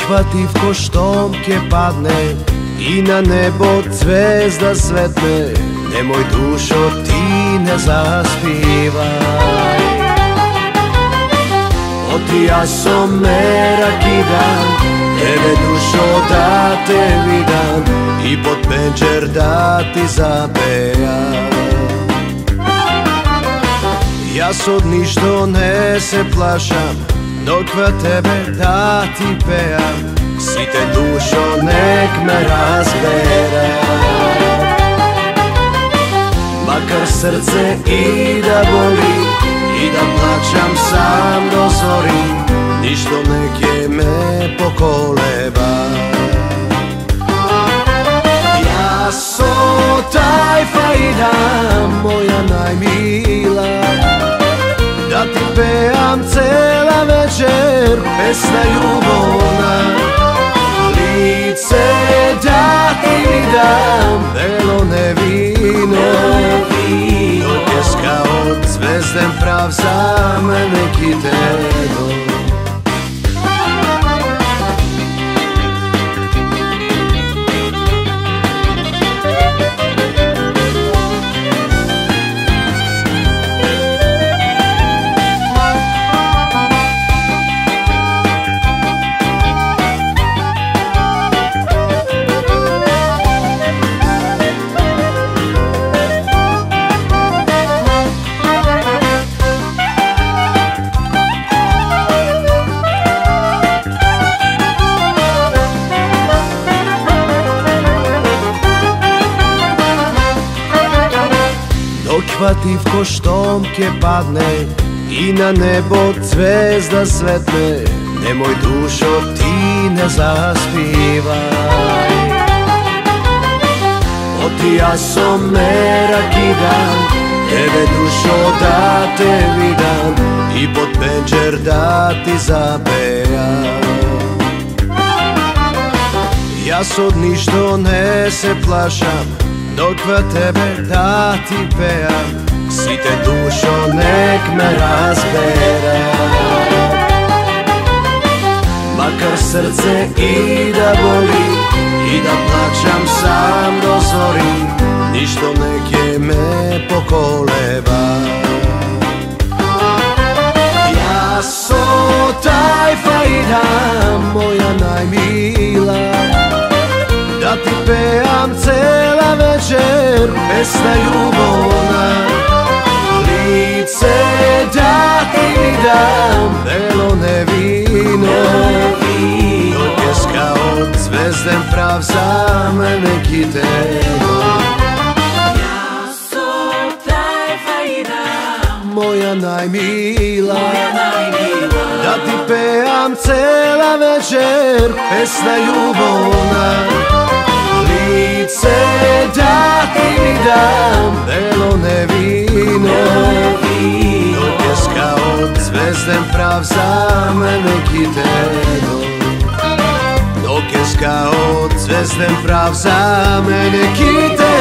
Dohvativ ko štomke padne i na nebo zvezda svetne, nemoj dušo ti ne zaspivaj. Oti ja som me rakidam, tebe dušo da te vidam i pod penđer da ti zapejam. Ja se od ništo ne se plašam, dokva tebe da ti pejam, si te dušo nek me razbera. Makar srce i da boli i da plaćam sam do zori, ništo neke me pokoleba. Ja so taj fajda, moja najmila, da ti pejam cela večer, pesna ljubovna. Lice da ti mi dam, belo nevino, do pjeska od zvezden prav za mene kiteno. Dohvativ ko štomke padne i na nebo zvezda svetne, nemoj dušo ti ne zaspivaj. Oti ja som me rakidam, tebe dušo da te vidam i pod penđer da ti zapejam. Ja se od ništo ne se plašam, dokva tebe da ti pejam, si te dušo nek me razbera. Makar srce i da boli i da plaćam sam do zori, ništo neke me pokoleba. Ja so taj fajda, moja najmila, da ti pejam cela večer, pesna ljubovna. Lice da ti mi dam, belo nevino, do pjeska od zvezden prav za mene kiteno. Ja so taj fajda, moja najmila, da ti pejam cela večer, pesna ljubovna. Lice da ti mi dam, belo nevino, do pjeska od zvezden prav za mene kiteno. Do pjeska od zvezden prav za mene kiteno.